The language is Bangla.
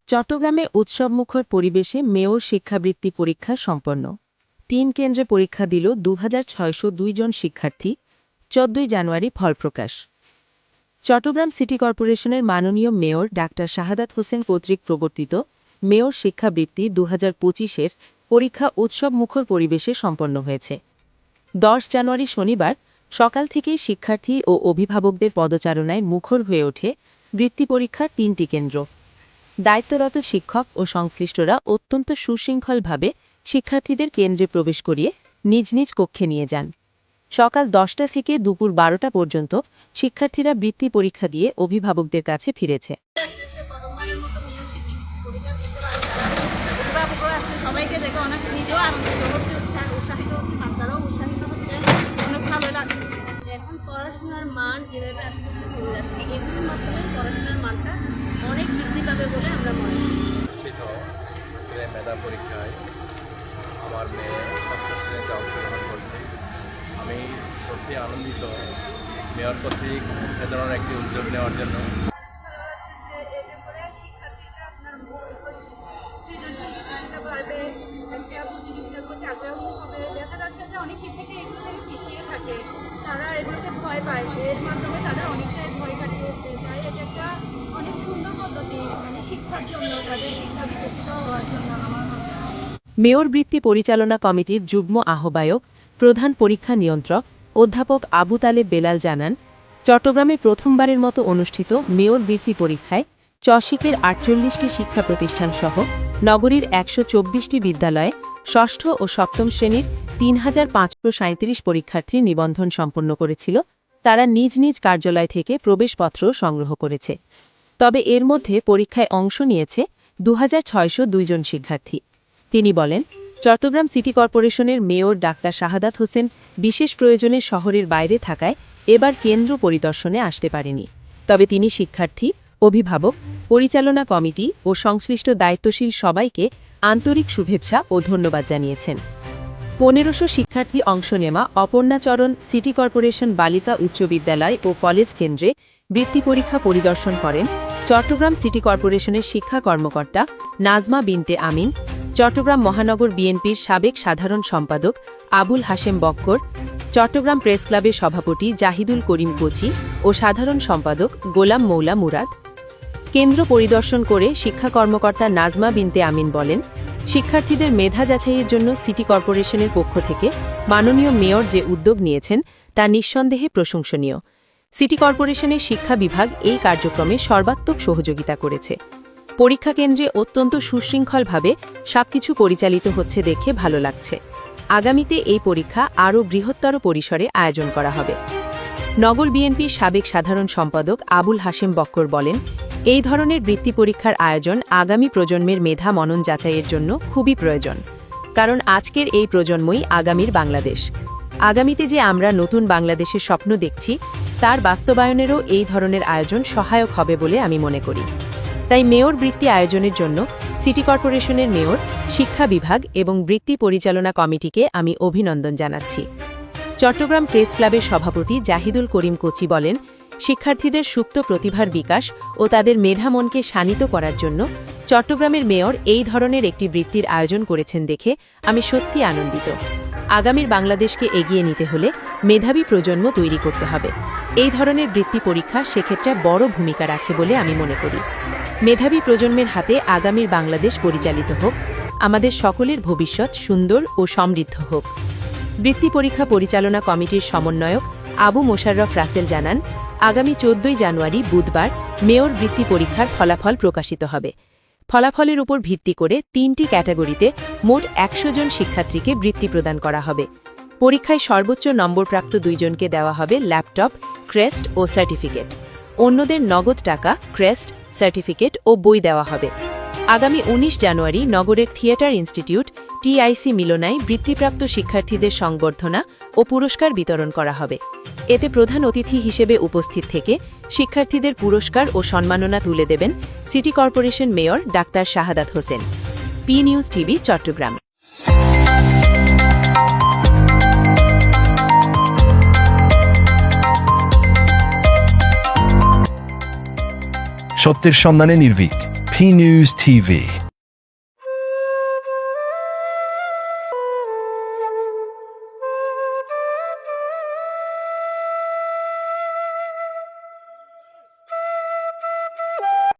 চট্টগ্রামে উৎসবমুখর পরিবেশে মেয়র শিক্ষাবৃত্তি পরীক্ষা সম্পন্ন। ৩ কেন্দ্রে পরীক্ষা দিল ২৬০২ জন শিক্ষার্থী। ১৪ জানুয়ারি ফলপ্রকাশ। চট্টগ্রাম সিটি কর্পোরেশনের মাননীয় মেয়র ডাক্তার শাহাদাত হোসেন কর্তৃক প্রবর্তিত মেয়র শিক্ষাবৃত্তি ২০২৫-এর পরীক্ষা উৎসবমুখর পরিবেশে সম্পন্ন হয়েছে। ১০ জানুয়ারি শনিবার সকাল থেকেই শিক্ষার্থী ও অভিভাবকদের পদচারণায় মুখর হয়ে ওঠে বৃত্তি পরীক্ষার ৩টি কেন্দ্র। দায়িত্বরত শিক্ষক ও সংশ্লিষ্টরা অত্যন্ত সুশৃঙ্খলভাবে শিক্ষার্থীদের কেন্দ্রে প্রবেশ করিয়ে নিজ নিজ কক্ষে নিয়ে যান। সকাল ১০টা থেকে দুপুর ১২টা পর্যন্ত শিক্ষার্থীরা বৃত্তি পরীক্ষা দিয়ে অভিভাবকদের কাছে ফিরেছে। সবাইকে দেখে অনেক নিজেও আনন্দিত হচ্ছে, উৎসাহিত হচ্ছে, বাচ্চারাও উৎসাহিত হচ্ছে, অনেক ভালো লাগছে। এখন পড়াশোনার মান যেভাবে আস্তে আস্তে কমে যাচ্ছে, এগুলোর মাধ্যমে পড়াশোনার মানটা অনেক বৃদ্ধি পাবে বলে আমরা মনে করি। মেধা পরীক্ষায় আমার মেয়ে ষষ্ঠ শ্রেণীতে অংশগ্রহণ করছে। আমি সত্যি আনন্দিত মেয়র কর্তৃক এ ধরনের একটি উদ্যোগ নেওয়ার জন্য। দেখা যাচ্ছে যে অনেক শিক্ষার্থী এগুলো থেকে পিছিয়ে থাকে, তারা এগুলোকে ভয় পায়, এর মাধ্যমে তাদের অনেকটাই ভয় কাটিয়ে উঠতে চায়। এটা একটা অনেক সুন্দর পদ্ধতি, মানে শিক্ষার জন্য, তাদের শিক্ষা বিকশিত হওয়ার জন্য আমার মনে হয়। মেয়র বৃত্তি পরিচালনা কমিটির যুগ্ম আহ্বায়ক প্রধান পরীক্ষা নিয়ন্ত্রক অধ্যাপক আবু তালেব বেলাল জানান, চট্টগ্রামে প্রথমবারের মতো অনুষ্ঠিত মেয়র বৃত্তি পরীক্ষায় চশিকের ৪৮টি শিক্ষা প্রতিষ্ঠানসহ নগরীর ১২৪টি বিদ্যালয়ে ষষ্ঠ ও সপ্তম শ্রেণীর ৩৫৩৭ পরীক্ষার্থী নিবন্ধন সম্পন্ন করেছিল। তারা নিজ নিজ কার্যালয় থেকে প্রবেশপত্র সংগ্রহ করেছে। তবে এর মধ্যে পরীক্ষায় অংশ নিয়েছে ২৬০২ জন শিক্ষার্থী। তিনি বলেন, চট্টগ্রাম সিটি কর্পোরেশনের মেয়র ডাক্তার শাহাদাত হোসেন বিশেষ প্রয়োজনে শহরের বাইরে থাকায় এবার কেন্দ্র পরিদর্শনে আসতে পারেনি। তবে তিনি শিক্ষার্থী, অভিভাবক, পরিচালনা কমিটি ও সংশ্লিষ্ট দায়িত্বশীল সবাইকে আন্তরিক শুভেচ্ছা ও ধন্যবাদ জানিয়েছেন। ১৫০০ শিক্ষার্থী অংশ নেওয়া অপর্ণাচরণ সিটি কর্পোরেশন বালিকা উচ্চ বিদ্যালয় ও কলেজ কেন্দ্রে বৃত্তি পরীক্ষা পরিদর্শন করেন চট্টগ্রাম সিটি কর্পোরেশনের শিক্ষা কর্মকর্তা নাজমা বিনতে আমিন, চট্টগ্রাম মহানগর বিএনপির সাবেক সাধারণ সম্পাদক আবুল হাশেম বক্কর, চট্টগ্রাম প্রেস ক্লাবের সভাপতি জাহিদুল করিম কোচি ও সাধারণ সম্পাদক গোলাম মৌলা মুরাদ। কেন্দ্র পরিদর্শন করে শিক্ষা কর্মকর্তা নাজমা বিনতে আমিন বলেন, শিক্ষার্থীদের মেধা যাচাইয়ের জন্য সিটি কর্পোরেশনের পক্ষ থেকে মাননীয় মেয়র যে উদ্যোগ নিয়েছেন তা নিঃসন্দেহে প্রশংসনীয়। সিটি কর্পোরেশনের শিক্ষা বিভাগ এই কার্যক্রমে সর্বাত্মক সহযোগিতা করেছে। পরীক্ষা কেন্দ্রে অত্যন্ত সুশৃঙ্খলভাবে সবকিছু পরিচালিত হচ্ছে দেখে ভালো লাগছে। আগামীতে এই পরীক্ষা আরও বৃহত্তর পরিসরে আয়োজন করা হবে। নগর বিএনপির সাবেক সাধারণ সম্পাদক আবুল হাশেম বক্কর বলেন, এই ধরনের বৃত্তি পরীক্ষার আয়োজন আগামী প্রজন্মের মেধা মনন যাচাইয়ের জন্য খুবই প্রয়োজন। কারণ আজকের এই প্রজন্মই আগামীর বাংলাদেশ। আগামীতে যে আমরা নতুন বাংলাদেশের স্বপ্ন দেখছি, তার বাস্তবায়নেরও এই ধরনের আয়োজন সহায়ক হবে বলে আমি মনে করি। তাই মেয়র বৃত্তি আয়োজনের জন্য সিটি কর্পোরেশনের মেয়র, শিক্ষা বিভাগ এবং বৃত্তি পরিচালনা কমিটিকে আমি অভিনন্দন জানাচ্ছি। চট্টগ্রাম প্রেস ক্লাবের সভাপতি জাহিদুল করিম কোচি বলেন, শিক্ষার্থীদের সুপ্ত প্রতিভার বিকাশ ও তাদের মেধা মনকে শানিত করার জন্য চট্টগ্রামের মেয়র এই ধরনের একটি বৃত্তির আয়োজন করেছেন দেখে আমি সত্যি আনন্দিত। আগামীর বাংলাদেশকে এগিয়ে নিতে হলে মেধাবী প্রজন্ম তৈরি করতে হবে। এই ধরনের বৃত্তি পরীক্ষা সেক্ষেত্রে বড় ভূমিকা রাখে বলে আমি মনে করি। মেধাবী প্রজন্মের হাতে আগামীর বাংলাদেশ পরিচালিত হোক, আমাদের সকলের ভবিষ্যৎ সুন্দর ও সমৃদ্ধ হোক। বৃত্তি পরীক্ষা পরিচালনা কমিটির সমন্বয়ক আবু মোশাররফ রাসেল জানান, আগামী ১৪ জানুয়ারি বুধবার মেয়র বৃত্তি পরীক্ষার ফলাফল প্রকাশিত হবে। ফলাফলের উপর ভিত্তি করে ৩টি ক্যাটাগরিতে মোট ১০০ জন শিক্ষার্থীকে বৃত্তি প্রদান করা হবে। পরীক্ষায় সর্বোচ্চ নম্বরপ্রাপ্ত ২ জনকে দেওয়া হবে ল্যাপটপ, ক্রেস্ট ও সার্টিফিকেট। অন্যদের নগদ টাকা, ক্রেস্ট, সার্টিফিকেট ও বই দেওয়া হবে। আগামী ১৯ জানুয়ারি নগরের থিয়েটার ইনস্টিটিউট টিআইসি মিলনায় বৃত্তিপ্রাপ্ত শিক্ষার্থীদের সংবর্ধনা ও পুরস্কার বিতরণ করা হবে। এতে প্রধান অতিথি হিসেবে উপস্থিত থেকে শিক্ষার্থীদের পুরস্কার ও সম্মাননা তুলে দেবেন city corporation mayor doctor Shahadat Hossain. P news TV, Chattogram. সত্যের সন্ধানে নির্ভীক, P News TV.